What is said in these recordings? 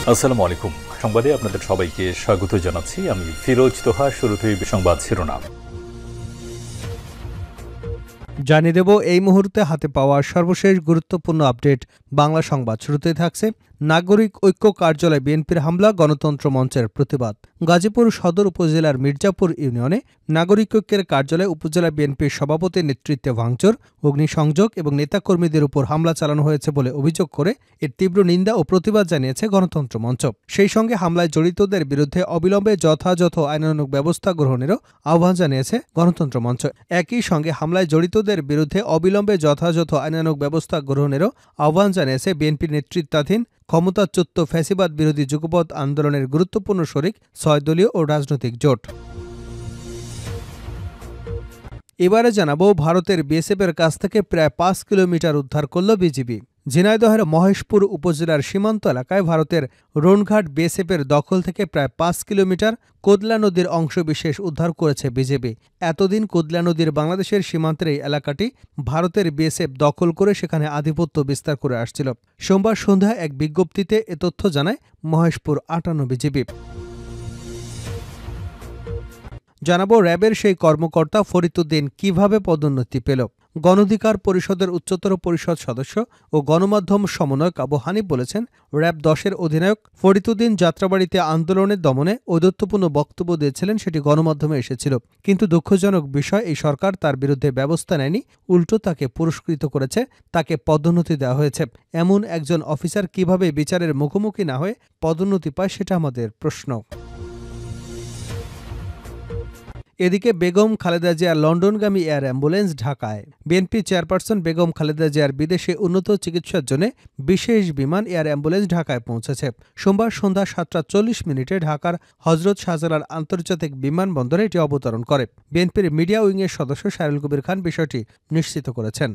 আসসালামু আলাইকুম। সংবাদে আপনাদের সবাইকে স্বাগত জানাচ্ছি। আমি ফিরোজ তোহা। শুরুতেই সংবাদ শিরোনাম জানিয়ে দেব এই মুহূর্তে হাতে পাওয়া সর্বশেষ গুরুত্বপূর্ণ আপডেট। বাংলা সংবাদ শুরুতেই থাকছে নাগরিক ঐক্য কার্যালয়ে বিএনপির হামলা, গণতন্ত্র মঞ্চের প্রতিবাদ। গাজীপুর সদর উপজেলার মির্জাপুর ইউনিয়নে নাগরিক ঐক্যের কার্যালয়ে উপজেলা বিএনপির সভাপতির নেতৃত্বে ভাঙচুর, অগ্নিসংযোগ এবং নেতাকর্মীদের উপর হামলা চালানো হয়েছে বলে অভিযোগ করে এর তীব্র নিন্দা ও প্রতিবাদ জানিয়েছে গণতন্ত্র মঞ্চ। সেই সঙ্গে হামলায় জড়িতদের বিরুদ্ধে অবিলম্বে যথাযথ আইনানুগ ব্যবস্থা গ্রহণেরও আহ্বান জানিয়েছে গণতন্ত্র মঞ্চ। একই সঙ্গে হামলায় জড়িতদের বিরুদ্ধে অবিলম্বে যথাযথ আইনানুগ ব্যবস্থা গ্রহণেরও আহ্বান জানিয়েছে বিএনপির নেতৃত্বাধীন ক্ষমতাচ্যুত ফ্যাসিবাদ বিরোধী যুগপৎ আন্দোলনের গুরুত্বপূর্ণ শরিক ৬ দলীয় ও রাজনৈতিক জোট। এবারে জানাবো ভারতের বিএসএফের কাছ থেকে প্রায় ৫ কিলোমিটার উদ্ধার করল বিজিবি। ঝিনাইদহের মহেশপুর উপজেলার সীমান্ত এলাকায় ভারতের রোনঘাট বিএসএফের দখল থেকে প্রায় ৫ কিলোমিটার কোদলা নদীর অংশবিশেষ উদ্ধার করেছে বিজিবি। এতদিন কোদলা নদীর বাংলাদেশের সীমান্তের এই এলাকাটি ভারতের বিএসএফ দখল করে সেখানে আধিপত্য বিস্তার করে আসছিল। সোমবার সন্ধ্যায় এক বিজ্ঞপ্তিতে এ তথ্য জানায় মহেশপুর ৫৮ বিজিবি। জানাবো র্যাবের সেই কর্মকর্তা ফরিদউদ্দিন কিভাবে পদোন্নতি পেল। গণঅধিকার পরিষদের উচ্চতর পরিষদ সদস্য ও গণমাধ্যম সমন্বয়ক আবু হানিফ বলেছেন, র্যাব ১০-এর অধিনায়ক ফরিদউদ্দিন যাত্রাবাড়িতে আন্দোলনের দমনে ঔদ্ধত্যপূর্ণ বক্তব্য দিয়েছিলেন, সেটি গণমাধ্যমে এসেছিল। কিন্তু দুঃখজনক বিষয়, এই সরকার তার বিরুদ্ধে ব্যবস্থা নেয়নি, উল্টো তাকে পুরস্কৃত করেছে, তাকে পদোন্নতি দেওয়া হয়েছে। এমন একজন অফিসার কিভাবে বিচারের মুখোমুখি না হয়ে পদোন্নতি পায়, সেটা আমাদের প্রশ্ন। এদিকে বেগম খালেদা জিয়ার লন্ডনগামী এয়ার অ্যাম্বুলেন্স ঢাকায়। বিএনপি চেয়ারপারসন বেগম খালেদা জিয়ার বিদেশে উন্নত চিকিৎসার জন্য বিশেষ বিমান এয়ার অ্যাম্বুলেন্স ঢাকায় পৌঁছেছে। সোমবার সন্ধ্যা ৭টা ৪০ ঢাকার হজরত শাহজালাল আন্তর্জাতিক বিমানবন্দরে এটি অবতরণ করে। বিএনপির মিডিয়া উইংয়ের সদস্য শায়রুল কবির খান বিষয়টি নিশ্চিত করেছেন।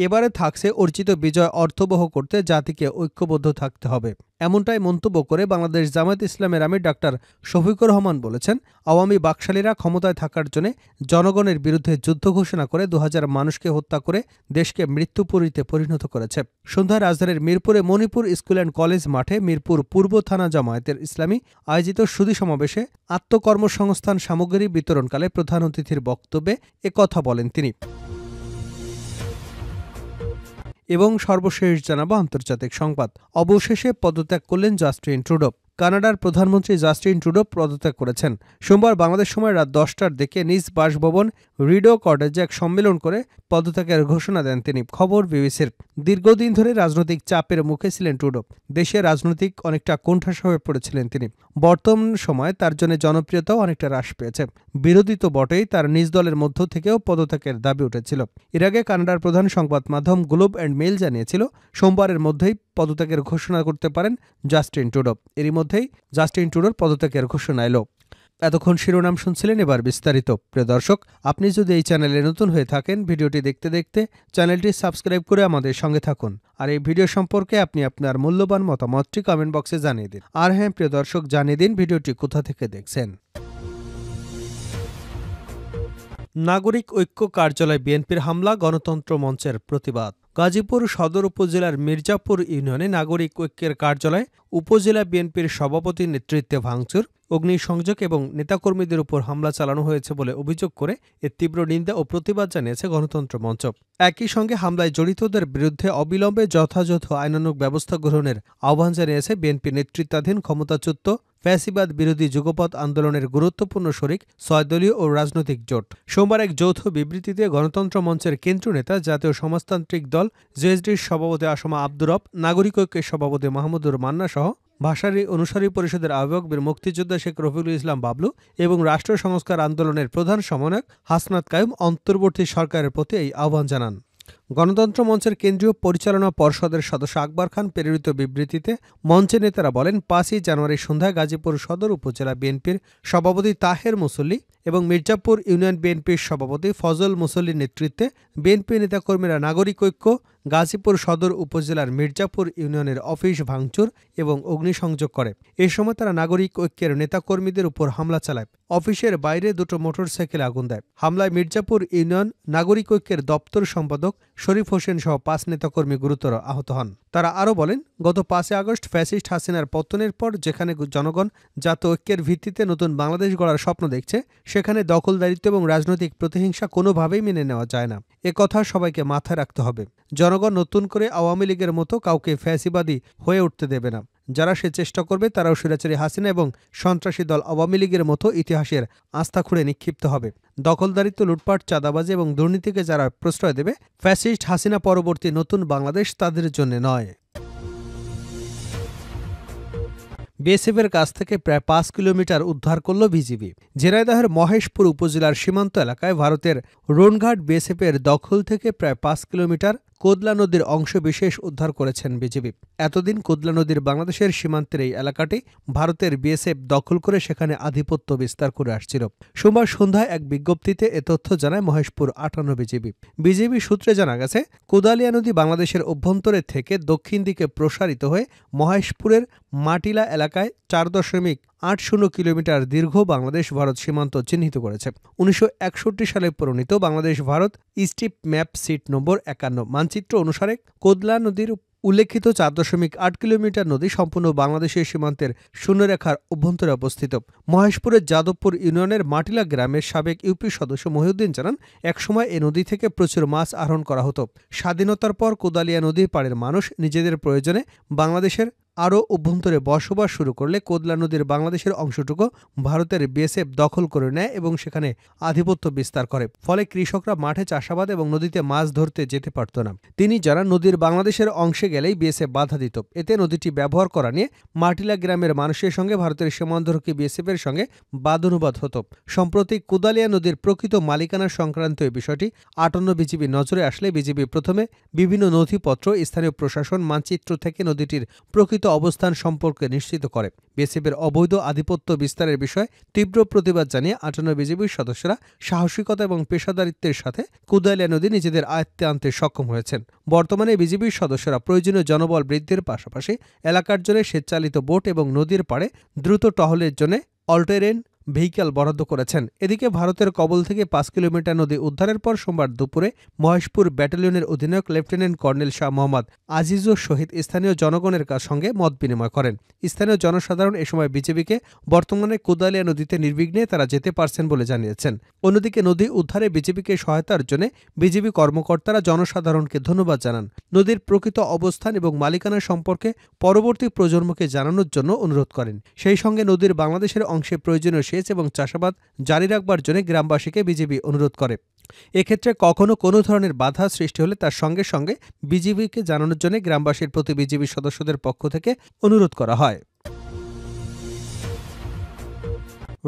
এবারে থাকছে অর্জিত বিজয় অর্থবহ করতে জাতিকে ঐক্যবদ্ধ থাকতে হবে, এমনটাই মন্তব্য করে বাংলাদেশ জামায়াত ইসলামের আমির ডাক্তার শফিকুর রহমান বলেছেন, আওয়ামী বাকশালীরা ক্ষমতায় থাকার জন্য জনগণের বিরুদ্ধে যুদ্ধ ঘোষণা করে ২০০০ মানুষকে হত্যা করে দেশকে মৃত্যুপুরীতে পরিণত করেছে। সন্ধ্যায় রাজধানীর মিরপুরে মণিপুর স্কুল অ্যান্ড কলেজ মাঠে মিরপুর পূর্ব থানা জামায়াতের ইসলামী আয়োজিত সুধী সমাবেশে আত্মকর্মসংস্থান সামগ্রী বিতরণকালে প্রধান অতিথির বক্তব্যে একথা বলেন তিনি। এবং সর্বশেষ জানাবো আন্তর্জাতিক সংবাদ। অবশেষে পদত্যাগ করলেন জাস্টিন ট্রুডো। কানাডার প্রধানমন্ত্রী জাস্টিন ট্রুডো পদত্যাগ করেছেন। সোমবার বাংলাদেশ সময় রাত ১০টার দিকে নিজ বাসভবন রিডো কটেজে এক সম্মেলন করে পদত্যাগের ঘোষণা দেন তিনি। খবর বিবিসির। দীর্ঘদিন ধরে রাজনৈতিক চাপের মুখে ছিলেন ট্রুডো। দেশের রাজনৈতিক অনেকটা কোণঠাসা হয়ে পড়েছিলেন তিনি। বর্তমান সময়ে তার জন্য জনপ্রিয়তাও অনেকটা হ্রাস পেয়েছে। বিরোধী তো বটেই, তার নিজ দলের মধ্য থেকেও পদত্যাগের দাবি উঠেছিল। এর আগে কানাডার প্রধান সংবাদ মাধ্যম গ্লোব অ্যান্ড মেইল জানিয়েছিল, সোমবারের মধ্যেই পদত্যাগের ঘোষণা করতে পারেন জাস্টিন ট্রুডো। এরই মধ্যেই জাস্টিন ট্রুডোর পদত্যাগের ঘোষণা এলো। এতক্ষণ শিরোনাম শুনছিলেন, এবার বিস্তারিত। প্রিয় দর্শক, আপনি যদি এই চ্যানেলে নতুন হয়ে থাকেন, ভিডিওটি দেখতে দেখতে চ্যানেলটি সাবস্ক্রাইব করে আমাদের সঙ্গে থাকুন। আর এই ভিডিও সম্পর্কে আপনি আপনার মূল্যবান মতামতটি কমেন্ট বক্সে জানিয়ে দিন। আর হ্যাঁ প্রিয় দর্শক, জানিয়ে দিন ভিডিওটি কোথা থেকে দেখছেন। নাগরিক ঐক্য কার্যালয়ে বিএনপির হামলা, গণতন্ত্র মঞ্চের প্রতিবাদ। গাজীপুর সদর উপজেলার মির্জাপুর ইউনিয়নে নাগরিক ঐক্যের কার্যালয়ে উপজেলা বিএনপির সভাপতির নেতৃত্বে ভাঙচুর, অগ্নিসংযোগ এবং নেতাকর্মীদের উপর হামলা চালানো হয়েছে বলে অভিযোগ করে এর তীব্র নিন্দা ও প্রতিবাদ জানিয়েছে গণতন্ত্র মঞ্চ। একই সঙ্গে হামলায় জড়িতদের বিরুদ্ধে অবিলম্বে যথাযথ আইনানুগ ব্যবস্থা গ্রহণের আহ্বান জানিয়েছে বিএনপি নেতৃত্বাধীন ক্ষমতাচ্যুত ফ্যাসিবাদ বিরোধী যুগপৎ আন্দোলনের গুরুত্বপূর্ণ শরিক ৬ দলীয় ও রাজনৈতিক জোট। সোমবার এক যৌথ বিবৃতিতে গণতন্ত্র মঞ্চের কেন্দ্রীয় নেতা, জাতীয় সমাজতান্ত্রিক দল জেএসডির সভাপতি আসমা আব্দুর রব, নাগরিক ঐক্যের সভাপতি মাহমুদুর মান্না সহ ভাষারী অনুসারী পরিষদের আহ্বায়ক বীর মুক্তিযোদ্ধা শেখ রফিকুল ইসলাম বাবলু এবং রাষ্ট্র সংস্কার আন্দোলনের প্রধান সমন্বয়ক হাসনাত কায়ুম অন্তর্বর্তী সরকারের প্রতি এই আহ্বান জানান। গণতন্ত্র মঞ্চের কেন্দ্রীয় পরিচালনা পর্ষদের সদস্য আকবর খান প্রেরিত বিবৃতিতে মঞ্চের নেতারা বলেন, ৫ই জানুয়ারি সন্ধ্যায় গাজীপুর সদর উপজেলা বিএনপির সভাপতি তাহের মুসল্লি এবং মির্জাপুর ইউনিয়ন বিএনপির সভাপতি ফজল মুসল্লির নেতৃত্বে বিএনপি নেতাকর্মীরা নাগরিক ঐক্য গাজীপুর সদর উপজেলার মির্জাপুর ইউনিয়নের অফিস ভাঙচুর এবং অগ্নিসংযোগ করে। এ সময় তারা নাগরিক ঐক্যের নেতাকর্মীদের উপর হামলা চালায়। অফিসের বাইরে দুটো মোটরসাইকেলে আগুন দেয়। হামলায় মির্জাপুর ইউনিয়ন নাগরিক ঐক্যের দপ্তর সম্পাদক শরীফ হোসেন সহ 5 নেতাকর্মী গুরুতর আহত হন। তারা আরও বলেন, গত 5 আগস্ট ফ্যাসিস্ট হাসিনার পতনের পর যেখানে জনগণ জাতীয় ঐক্যের ভিত্তিতে নতুন বাংলাদেশ গড়ার স্বপ্ন দেখছে, সেখানে দখলদারিত্ব এবং রাজনৈতিক প্রতিহিংসা কোনোভাবেই মেনে নেওয়া যায় না। কথা সবাইকে মাথায় রাখতে হবে। জনগণ নতুন করে আওয়ামী লীগের মতো কাউকে ফ্যাসিবাদী হয়ে উঠতে দেবে না। যারা সে চেষ্টা করবে তারাও স্বৈরাচারী হাসিনা এবং সন্ত্রাসী দল আওয়ামী লীগের মতো ইতিহাসের আস্থা খুঁড়ে নিক্ষিপ্ত হবে। দখলদারিত্ব, লুটপাট, চাঁদাবাজি এবং দুর্নীতিকে যারা প্রশ্রয় দেবে, ফ্যাসিস্ট হাসিনা পরবর্তী নতুন বাংলাদেশ তাদের জন্য নয়। বিএসএফের কাছ থেকে প্রায় 5 কিলোমিটার উদ্ধার করল বিজিবি। ঝিনাইদহের মহেশপুর উপজেলার সীমান্ত এলাকায় ভারতের রোনঘাট বিএসএফের দখল থেকে প্রায় 5 কিলোমিটার কোদলা নদীর অংশবিশেষ উদ্ধার করেছেন বিজিবি। এতদিন কোদলা নদীর বাংলাদেশের সীমান্তের এই এলাকাটি ভারতের বিএসএফ দখল করে সেখানে আধিপত্য বিস্তার করে আসছিল। সোমবার সন্ধ্যায় এক বিজ্ঞপ্তিতে এ তথ্য জানায় মহেশপুর 58 বিজিবি। বিজিবি সূত্রে জানা গেছে, কোদালিয়া নদী বাংলাদেশের অভ্যন্তরে থেকে দক্ষিণ দিকে প্রসারিত হয়ে মহেশপুরের মাটিলা এলাকায় 4.80 কিলোমিটার দীর্ঘ বাংলাদেশ ভারত সীমান্ত চিহ্নিত করেছে। 1961 সালে প্রণীত Bangladesh Bharat strip map sheet নম্বর 51 মানচিত্র অনুসারে কোদলা নদীর উল্লেখিত 4.8 কিলোমিটার নদী সম্পূর্ণ বাংলাদেশের সীমান্তের শূন্যরেখার অভ্যন্তরে অবস্থিত। মহেশপুরের যাদবপুর ইউনিয়নের মাটিলা গ্রামের সাবেক ইউপি সদস্য মহিউদ্দিন জানান, একসময় এ নদী থেকে প্রচুর মাছ আহরণ করা হতো। স্বাধীনতার পর কোদালিয়া নদীর পাড়ের মানুষ নিজেদের প্রয়োজনে বাংলাদেশের আরও অভ্যন্তরে বসবাস শুরু করলে কোদলা নদীর বাংলাদেশের অংশটুকু ভারতের বিএসএফ দখল করে নেয় এবং সেখানে আধিপত্য বিস্তার করে। ফলে কৃষকরা মাঠে চাষাবাদ এবং নদীতে মাছ ধরতে যেতে পারত না। তিনি জানান, নদীর বাংলাদেশের অংশে গেলেই বিএসএফ বাধা দিত। এতে নদীটি ব্যবহার করা নিয়ে মাটিলা গ্রামের মানুষের সঙ্গে ভারতের সীমান্তরক্ষী বিএসএফের সঙ্গে বাদানুবাদ হতো। সম্প্রতি কোদালিয়া নদীর প্রকৃত মালিকানা সংক্রান্ত এই বিষয়টি 58 বিজিবি নজরে আসলে বিজিবি প্রথমে বিভিন্ন নথিপত্র, স্থানীয় প্রশাসন, মানচিত্র থেকে নদীটির প্রকৃত অবস্থান সম্পর্কে নিশ্চিত করে। বিএসএফের অবৈধ আধিপত্য বিস্তারের বিষয়ে তীব্র প্রতিবাদ জানিয়ে 58 বিজিবির সদস্যরা সাহসিকতা এবং পেশাদারিত্বের সাথে কোদালিয়া নদী নিজেদের আয়ত্তে আনতে সক্ষম হয়েছেন। বর্তমানে বিজিবির সদস্যরা প্রয়োজনীয় জনবল বৃদ্ধির পাশাপাশি এলাকার জন্য স্বেচ্ছাচালিত বোট এবং নদীর পাড়ে দ্রুত টহলের জন্য অলটেরেন ভেহিক্যাল বরাদ্দ করেছেন। এদিকে ভারতের কবল থেকে 5 কিলোমিটার নদী উদ্ধারের পর সোমবার দুপুরে মহেশপুর ব্যাটালিয়নের অধিনায়ক লেফটেন্যান্ট কর্নেল শাহ মোহাম্মদ আজিজুর সহিত স্থানীয় জনগণের সঙ্গে মত বিনিময় করেন। স্থানীয় জনসাধারণ এ সময় বিজেপিকে বর্তমানে কোদালিয়া নদীতে নির্বিঘ্নে তারা যেতে পারছেন বলে জানিয়েছেন। অন্যদিকে নদী উদ্ধারে বিজেপিকে সহায়তার জন্য বিজেপি কর্মকর্তারা জনসাধারণকে ধন্যবাদ জানান। নদীর প্রকৃত অবস্থান এবং মালিকানা সম্পর্কে পরবর্তী প্রজন্মকে জানানোর জন্য অনুরোধ করেন। সেই সঙ্গে নদীর বাংলাদেশের অংশে প্রয়োজনীয় সেচ এবং চাষাবাদ জারি রাখবার জন্য গ্রামবাসীকে বিজেপি অনুরোধ করে। এক্ষেত্রে কখনো কোনো ধরনের বাধা সৃষ্টি হলে তার সঙ্গে সঙ্গে বিজিবিকে জানানোর জন্য গ্রামবাসীর প্রতি বিজিবি সদস্যদের পক্ষ থেকে অনুরোধ করা হয়।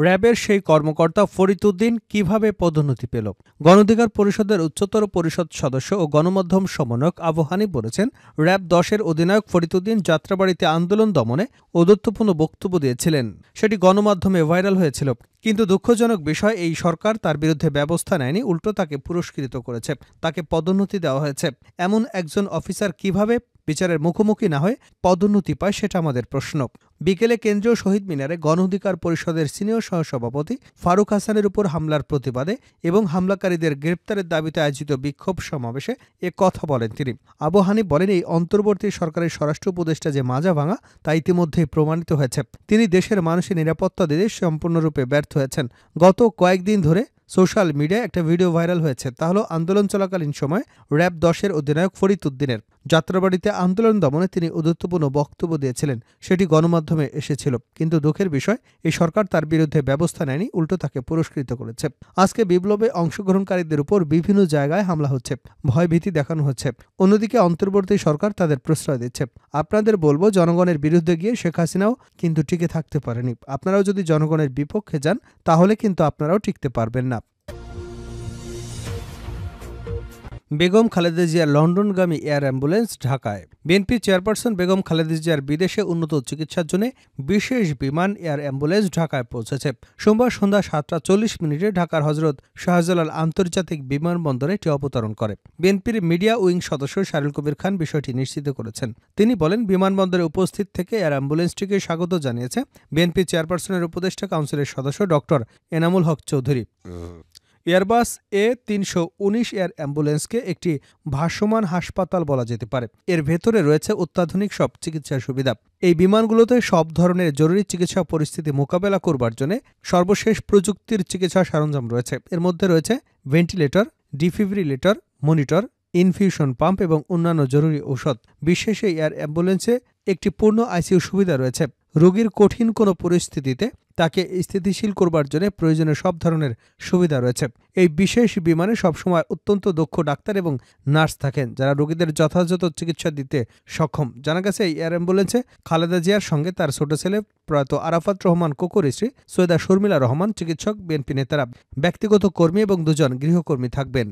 র্যাবের সেই কর্মকর্তা ফরিদ উদ্দিন কিভাবে পদোন্নতি পেল? গণঅধিকার পরিষদের উচ্চতর পরিষদ সদস্য ও গণমাধ্যম সমন্বয়ক আবু হানিফ বলেছেন, র্যাব 10-এর অধিনায়ক ফরিদ উদ্দিন যাত্রাবাড়িতে আন্দোলন দমনে ঔদ্ধত্যপূর্ণ বক্তব্য দিয়েছিলেন। সেটি গণমাধ্যমে ভাইরাল হয়েছিল। কিন্তু দুঃখজনক বিষয়, এই সরকার তার বিরুদ্ধে ব্যবস্থা নেয়নি, উল্টো তাকে পুরস্কৃত করেছে, তাকে পদোন্নতি দেওয়া হয়েছে। এমন একজন অফিসার কিভাবে বিচারের মুখোমুখি না হয়ে পদোন্নতি পায়, সেটা আমাদের প্রশ্ন। বিকেলে কেন্দ্রীয় শহীদ মিনারে গণঅধিকার পরিষদের সিনিয়র সহসভাপতি ফারুক হাসানের উপর হামলার প্রতিবাদে এবং হামলাকারীদের গ্রেপ্তারের দাবিতে আয়োজিত বিক্ষোভ সমাবেশে এ কথা বলেন তিনি। আবু হানিফ বলেন, এই অন্তর্বর্তী সরকারের স্বরাষ্ট্র উপদেষ্টা যে মাজা ভাঙা তা ইতিমধ্যেই প্রমাণিত হয়েছে। তিনি দেশের মানুষের নিরাপত্তা দিতে সম্পূর্ণরূপে ব্যর্থ হয়েছেন। গত কয়েকদিন ধরে সোশ্যাল মিডিয়ায় একটা ভিডিও ভাইরাল হয়েছে। তা হলো আন্দোলন চলাকালীন সময় র্যাব 10-এর অধিনায়ক ফরিদ উদ্দিনের যাত্রাবাড়িতে আন্দোলন দমনে তিনি ঔদ্ধত্যপূর্ণ বক্তব্য দিয়েছিলেন। সেটি গণমাধ্যমে এসেছিল। কিন্তু দুঃখের বিষয়, এই সরকার তার বিরুদ্ধে ব্যবস্থা নেয়নি, উল্টো তাকে পুরস্কৃত করেছে। আজকে বিপ্লবে অংশগ্রহণকারীদের উপর বিভিন্ন জায়গায় হামলা হচ্ছে, ভয়ভীতি দেখানো হচ্ছে। অন্যদিকে অন্তর্বর্তী সরকার তাদের প্রশ্রয় দিচ্ছে। আপনাদের বলবো, জনগণের বিরুদ্ধে গিয়ে শেখ হাসিনাও কিন্তু টিকে থাকতে পারেনি। আপনারাও যদি জনগণের বিপক্ষে যান তাহলে কিন্তু আপনারাও টিকতে পারবেন না। বেগম খালেদা জিয়ার লন্ডনগামী এয়ার অ্যাম্বুলেন্স ঢাকায়। বিএনপি চেয়ারপারসন বেগম খালেদা জিয়ার বিদেশে উন্নত চিকিৎসার জন্য বিশেষ বিমান এয়ার অ্যাম্বুলেন্স ঢাকায় পৌঁছেছে। সোমবার সন্ধ্যা 7:40 ঢাকার হজরত শাহজালাল আন্তর্জাতিক বিমানবন্দরে এটি অবতরণ করে। বিএনপির মিডিয়া উইং সদস্য শাহরুল কবির খান বিষয়টি নিশ্চিত করেছেন। তিনি বলেন, বিমানবন্দরে উপস্থিত থেকে এয়ার অ্যাম্বুলেন্সটিকে স্বাগত জানিয়েছে বিএনপি চেয়ারপারসনের উপদেষ্টা কাউন্সিলের সদস্য doctor Enamul Haque Chowdhury. Airbus A319 air অ্যাম্বুলেন্সকে একটি ভাসমান হাসপাতাল বলা যেতে পারে। এর ভেতরে রয়েছে অত্যাধুনিক সব চিকিৎসা সুবিধা। এই বিমানগুলোতে সব ধরনের জরুরি চিকিৎসা পরিস্থিতি মোকাবেলা করবার জন্য সর্বশেষ প্রযুক্তির চিকিৎসা সরঞ্জাম রয়েছে। এর মধ্যে রয়েছে ventilator, defibrillator, monitor, infusion pump এবং অন্যান্য জরুরি ঔষধ। বিশেষ এই এয়ার অ্যাম্বুলেন্সে একটি পূর্ণ আইসিইউ সুবিধা রয়েছে। রোগীর কঠিন কোনো পরিস্থিতিতে তাকে স্থিতিশীল করবার জন্য প্রয়োজনীয় সব ধরনের সুবিধা রয়েছে। এই বিশেষ বিমানে সবসময় অত্যন্ত দক্ষ ডাক্তার এবং নার্স থাকেন, যারা রোগীদের যথাযথ চিকিৎসা দিতে সক্ষম। জানা গেছে এই এয়ার অ্যাম্বুলেন্সে খালেদা জিয়ার সঙ্গে তার ছোট ছেলে প্রয়াত আরাফাত রহমান কোকোর স্ত্রী সৈয়দা শর্মিলা রহমান, চিকিৎসক, বিএনপি নেতারা, ব্যক্তিগত কর্মী এবং 2 জন গৃহকর্মী থাকবেন।